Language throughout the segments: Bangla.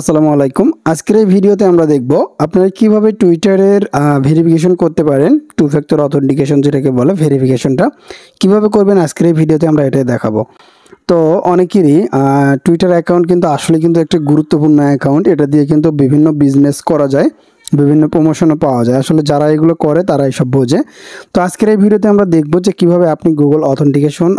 আসসালামু আলাইকুম। আজকের এই ভিডিওতে আমরা দেখব আপনারা কিভাবে টুইটারের ভেরিফিকেশন করতে পারেন। টু ফ্যাক্টর অথেন্টিকেশন যেটাকে বলে, ভেরিফিকেশনটা কিভাবে করবেন আজকের এই ভিডিওতে আমরা এটাই দেখাবো। তো অনেকেরই টুইটার অ্যাকাউন্ট কিন্তু আসলে কিন্তু একটা গুরুত্বপূর্ণ অ্যাকাউন্ট। এটা দিয়ে কিন্তু বিভিন্ন বিজনেস করা যায়, বিভিন্ন প্রমোশনও পাওয়া যায়। আসলে যারা এগুলো করে তারা এইসব বোঝে। তো আজকের এই ভিডিওতে আমরা দেখব যে কিভাবে আপনি Google authentication,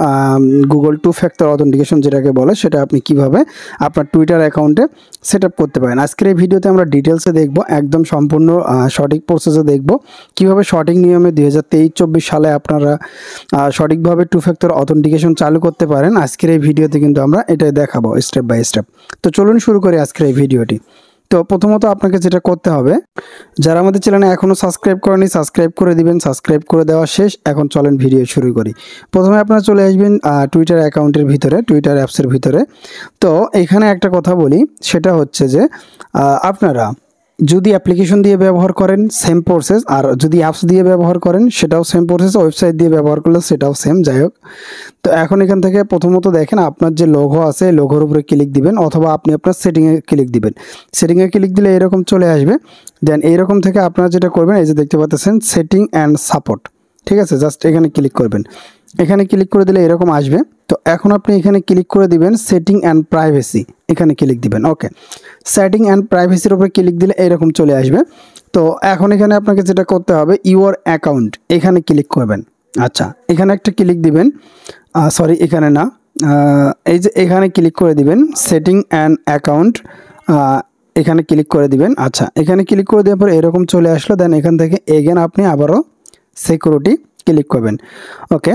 Google two factor authentication যেটাকে বলে, সেটা আপনি কিভাবে আপনার টুইটার অ্যাকাউন্টে সেট আপ করতে পারেন। আজকের এই ভিডিওতে আমরা ডিটেলসে দেখব, একদম সম্পূর্ণ সঠিক প্রসেসে দেখব কিভাবে সঠিক নিয়মে 2023-24 সালে আপনারা সঠিকভাবে টু ফ্যাক্টর অথেন্টিকেশন চালু করতে পারেন। আজকের এই ভিডিওতে কিন্তু আমরা এটাই দেখাবো স্টেপ বাই স্টেপ। তো চলুন শুরু করি আজকের এই ভিডিওটি। তো প্রথমত আপনাকে যেটা করতে হবে, যারা আমাদের চ্যানেলে এখনও সাবস্ক্রাইব করেনি সাবস্ক্রাইব করে দিবেন। সাবস্ক্রাইব করে দেওয়া শেষ, এখন চলেন ভিডিও শুরু করি। প্রথমে আপনারা চলে আসবেন টুইটার অ্যাকাউন্টের ভিতরে, টুইটার অ্যাপসের ভিতরে। তো এখানে একটা কথা বলি, সেটা হচ্ছে যে আপনারা যদি অ্যাপ্লিকেশন দিয়ে ব্যবহার করেন সেম প্রসেস, আর যদি অ্যাপস দিয়ে ব্যবহার করেন সেটাও সেম প্রসেস, ওয়েবসাইট দিয়ে ব্যবহার করলে সেটাও সেম। যাই হোক, তো এখন এখান থেকে প্রথমত দেখেন আপনার যে লোগো আছে, লোগোর উপরে ক্লিক দিবেন, অথবা আপনি আপনার সেটিংয়ে ক্লিক দিবেন। সেটিংয়ে ক্লিক দিলে এরকম চলে আসবে। দেন এইরকম থেকে আপনারা যেটা করবেন, এই যে দেখতে পাচ্ছেন সেটিং অ্যান্ড সাপোর্ট, ঠিক আছে, জাস্ট এখানে ক্লিক করবেন। এখানে ক্লিক করে দিলে এরকম আসবে। তো এখন আপনি এখানে ক্লিক করে দিবেন সেটিং অ্যান্ড প্রাইভেসি, এখানে ক্লিক দিবেন। ওকে, সেটিং অ্যান্ড প্রাইভেসির উপরে ক্লিক দিলে এরকম চলে আসবে। তো এখন এখানে আপনাকে যেটা করতে হবে, ইউর অ্যাকাউন্ট, এখানে ক্লিক করবেন। আচ্ছা, এখানে একটা ক্লিক দিবেন, সরি এখানে না, এই যে এখানে ক্লিক করে দিবেন সেটিং অ্যান্ড অ্যাকাউন্ট, এখানে ক্লিক করে দিবেন। আচ্ছা, এখানে ক্লিক করে দেওয়ার পর এরকম চলে আসলো। দেন এখান থেকে এগেন আপনি আবারও সিকিউরিটি ক্লিক করবেন। ওকে,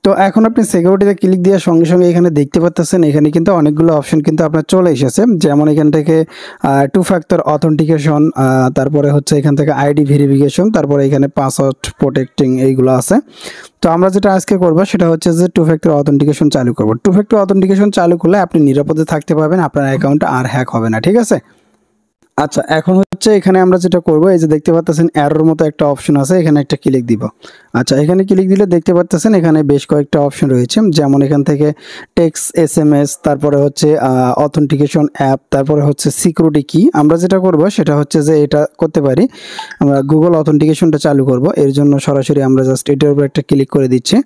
তো এখন আপনি সিকিউরিটিতে ক্লিক দেওয়ার সঙ্গে সঙ্গে এখানে দেখতে পাচ্ছেন এখানে কিন্তু অনেকগুলো অপশন কিন্তু আপনার চলে এসেছে। যেমন এখান থেকে টু ফ্যাক্টর অথেন্টিকেশন, তারপরে হচ্ছে এখান থেকে আইডি ভেরিফিকেশন, তারপরে এখানে পাসওয়ার্ড প্রোটেক্টিং, এইগুলো আছে। তো আমরা যেটা আজকে করব সেটা হচ্ছে যে টু ফ্যাক্টর অথেন্টিকেশন চালু করব। টু ফ্যাক্টর অথেন্টিকেশন চালু করলে আপনি নিরাপদে থাকতে পারবেন, আপনার অ্যাকাউন্টটা আর হ্যাক হবে না, ঠিক আছে। আচ্ছা, এখন হচ্ছে এখানে আমরা যেটা করব, এই যে দেখতে পাচ্ছেন অ্যারোর মতো একটা অপশন আছে, এখানে একটা ক্লিক দিব। আচ্ছা, এখানে ক্লিক দিলে দেখতে পাচ্ছেন এখানে বেশ কয়েকটা অপশন রয়েছে। যেমন এখান থেকে টেক্সট, SMS, তারপরে হচ্ছে অথেন্টিকেশন অ্যাপ, তারপরে হচ্ছে সিকিউরিটি কি। আমরা যেটা করব সেটা হচ্ছে যে এটা করতে পারি, আমরা গুগল অথেন্টিকেশনটা চালু করব। এর জন্য সরাসরি আমরা জাস্ট এটার উপর একটা ক্লিক করে দিচ্ছি।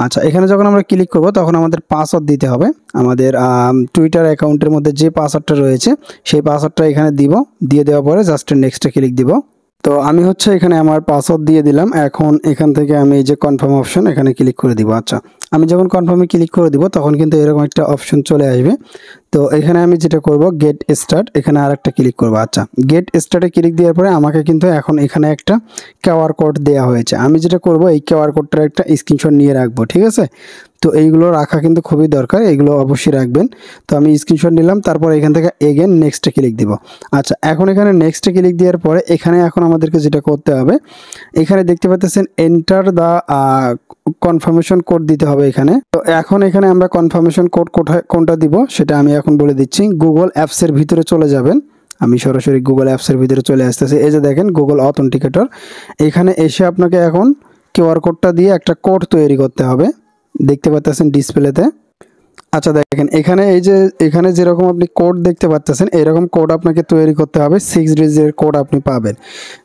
আচ্ছা, এখানে যখন আমরা ক্লিক করব তখন আমাদের পাসওয়ার্ড দিতে হবে। আমাদের টুইটার অ্যাকাউন্টের মধ্যে যে পাসওয়ার্ডটা রয়েছে সেই পাসওয়ার্ডটা এখানে দিয়ে দেওয়ার পরে জাস্ট নেক্সটে ক্লিক দিব। তো আমি হচ্ছে এখানে আমার পাসওয়ার্ড দিয়ে দিলাম। এখন এখান থেকে আমি এই যে কনফার্ম অপশন, এখানে ক্লিক করে দিব। আচ্ছা, আমি যখন কনফার্মে ক্লিক করে দিব তখন কিন্তু এরকম একটা অপশন চলে আসবে। তো এখানে আমি যেটা করব, গেট স্টার্ট, এখানে আর একটা ক্লিক করব। আচ্ছা, গেট স্টার্টে ক্লিক দেওয়ার পরে আমাকে কিন্তু এখন এখানে একটা কিউআর কোড দেওয়া হয়েছে। আমি যেটা করব, এই কিউআর কোডটার একটা স্ক্রিনশট নিয়ে রাখবো, ঠিক আছে। তো এইগুলো রাখা কিন্তু খুবই দরকার, এগুলো অবশ্যই রাখবেন। তো আমি স্ক্রিনশট নিলাম, তারপর এখান থেকে এগেন নেক্সটে ক্লিক দিব। আচ্ছা, এখন এখানে নেক্সটে ক্লিক দেওয়ার পরে এখানে এখন আমাদেরকে যেটা করতে হবে, এখানে দেখতে পাচ্ছেন এন্টার দ্য কনফার্মেশন কোড দিতে হবে এখানে। তো এখন এখানে আমরা কনফার্মেশন কোড কোনটা দিব সেটা আমি এখন বলে দিচ্ছি। গুগল অ্যাপসের ভিতরে চলে যাবেন, আমি সরাসরি গুগল অ্যাপসের ভিতরে চলে আসতেছি। এই যে দেখেন গুগল অথেন্টিকেটর, এখানে এসে আপনাকে এখন কিউআর কোডটা দিয়ে একটা কোড তৈরি করতে হবে, দেখতে পাচ্ছেন ডিসপ্লেতে। আচ্ছা, দেখেন এখানে এই যে এখানে যেরকম আপনি কোড দেখতে পাচ্ছেন এরকম কোড আপনাকে তৈরি করতে হবে, 6 ডিজিটের কোড আপনি পাবেন।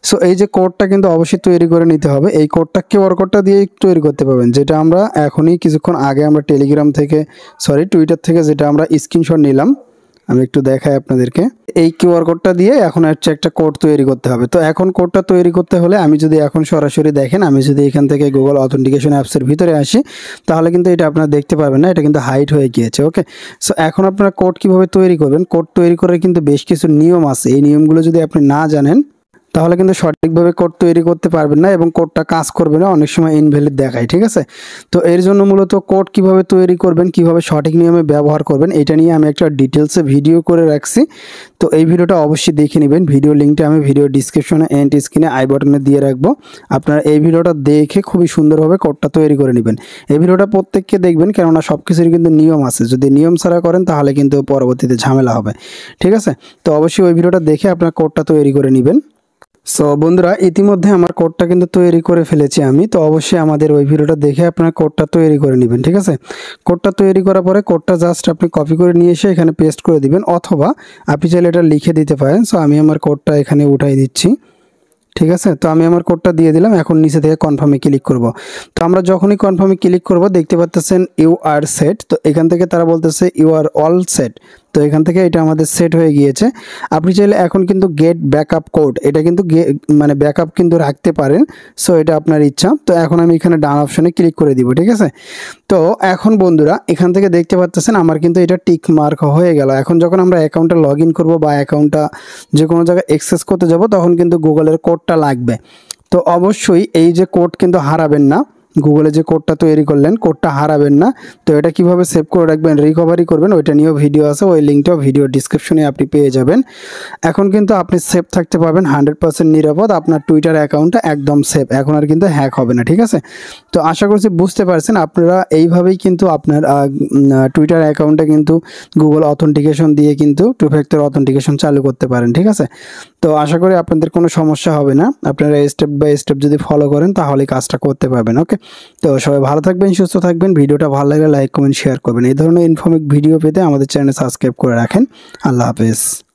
সো এই যে কোডটা কিন্তু অবশ্যই তৈরি করে নিতে হবে। এই কোডটা কিউআর কোডটা দিয়ে তৈরি করতে পারবেন, যেটা আমরা এখনই কিছুক্ষণ আগে আমরা টুইটার থেকে যেটা আমরা স্ক্রিনশট নিলাম। আমি একটু দেখাই আপনাদেরকে, এই কিউআর কোডটা দিয়ে এখন হচ্ছে একটা কোড তৈরি করতে হবে। তো এখন কোডটা তৈরি করতে হলে আমি যদি এখন সরাসরি দেখেন, আমি যদি এখান থেকে গুগল অথেন্টিকেশন অ্যাপসের ভিতরে আসি তাহলে কিন্তু এটা আপনারা দেখতে পারবেন না, এটা কিন্তু হাইড হয়ে গিয়েছে। ওকে, সো এখন আপনারা কোড কিভাবে তৈরি করবেন, কোড তৈরি করার কিন্তু বেশ কিছু নিয়ম আছে। এই নিয়মগুলো যদি আপনি না জানেন তাহলে কিন্তু সঠিকভাবে কোড তৈরি করতে পারবেন না এবং কোডটা কাজ করবে না, অনেক সময় ইনভ্যালিড দেখায়, ঠিক আছে। তো এর জন্য মূলত কোড কিভাবে তৈরি করবেন, কিভাবে সঠিক নিয়মে ব্যবহার করবেন, এটা নিয়ে আমি একটা ডিটেলসে ভিডিও করে রাখছি। তো এই ভিডিওটা অবশ্যই দেখে নেবেন। ভিডিও লিঙ্কটা আমি ভিডিও ডিসক্রিপশনে এন্ড স্ক্রিনে আই বাটনে দিয়ে রাখবো। আপনারা এই ভিডিওটা দেখে খুবই সুন্দরভাবে কোডটা তৈরি করে নেবেন। এই ভিডিওটা প্রত্যেককে দেখবেন, কেননা সব কিছুর কিন্তু নিয়ম আছে। যদি নিয়ম ছাড়া করেন তাহলে কিন্তু পরবর্তীতে ঝামেলা হবে, ঠিক আছে। তো অবশ্যই ওই ভিডিওটা দেখে আপনার কোডটা তৈরি করে নেবেন। সো বন্ধুরা, ইতিমধ্যে আমার কোডটা কিন্তু তৈরি করে ফেলেছি আমি। তো অবশ্যই আমাদের ওই ভিডিওটা দেখে আপনারা কোডটা তৈরি করে নেবেন, ঠিক আছে। কোডটা তৈরি করার পরে কোডটা জাস্ট আপনি কপি করে নিয়ে এসে এখানে পেস্ট করে দিবেন, অথবা আপনি চাইলে এটা লিখে দিতে পারেন। সো আমি আমার কোডটা এখানে উঠাই দিচ্ছি, ঠিক আছে। তো আমি আমার কোডটা দিয়ে দিলাম, এখন নিচে থেকে কনফার্মে ক্লিক করব। তো আমরা যখনই কনফার্মে ক্লিক করব দেখতে পাচ্ছেন ইউ আর সেট। তো এখান থেকে তারা বলতেছে ইউ আর অল সেট। তো এখান থেকে এটা আমাদের সেট হয়ে গিয়েছে। আপনি চাইলে এখন কিন্তু গেট ব্যাকআপ কোড, এটা কিন্তু মানে ব্যাকআপ কিন্তু রাখতে পারেন। সো এটা আপনার ইচ্ছা। তো এখন আমি এখানে ডান অপশনে ক্লিক করে দিব, ঠিক আছে। তো এখন বন্ধুরা এখান থেকে দেখতে পাচ্ছেন আমার কিন্তু এটা টিক মার্ক হয়ে গেল। এখন যখন আমরা অ্যাকাউন্টটা লগ ইন করবো বা অ্যাকাউন্টটা যে কোনো জায়গায় অ্যাক্সেস করতে যাব, তখন কিন্তু গুগলের কোডটা লাগবে। তো অবশ্যই এই যে কোড কিন্তু হারাবেন না, গুগলে যে কোডটা তৈরি করলেন কোডটা হারাবেন না। তো এটা কিভাবে সেভ করে রাখবেন, রিকভারি করবেন, ওইটা নিয়েও ভিডিও আছে, ওই লিঙ্কটাও ভিডিও ডিসক্রিপশনে আপনি পেয়ে যাবেন। এখন কিন্তু আপনি সেভ থাকতে পারবেন, 100% নিরাপদ। আপনার টুইটার অ্যাকাউন্টটা একদম সেভ, এখন আর কিন্তু হ্যাক হবে না, ঠিক আছে। তো আশা করছি বুঝতে পারছেন। আপনারা এইভাবেই কিন্তু আপনার টুইটার অ্যাকাউন্টে কিন্তু গুগল অথেন্টিকেশন দিয়ে কিন্তু টু ফ্যাক্টর অথেন্টিকেশন চালু করতে পারেন, ঠিক আছে। তো আশা করি আপনাদের কোনো সমস্যা হবে না। আপনারা স্টেপ বাই স্টেপ যদি ফলো করেন তাহলে কাজটা করতে পারবেন। ওকে, তো সবাই ভালো থাকবেন, সুস্থ থাকবেন। ভিডিওটা ভালো লাগলে লাইক কমেন্ট শেয়ার করবেন। এই ধরনের ইনফরমেটিভ ভিডিও পেতে আমাদের চ্যানেল সাবস্ক্রাইব করে রাখেন। আল্লাহ হাফেজ।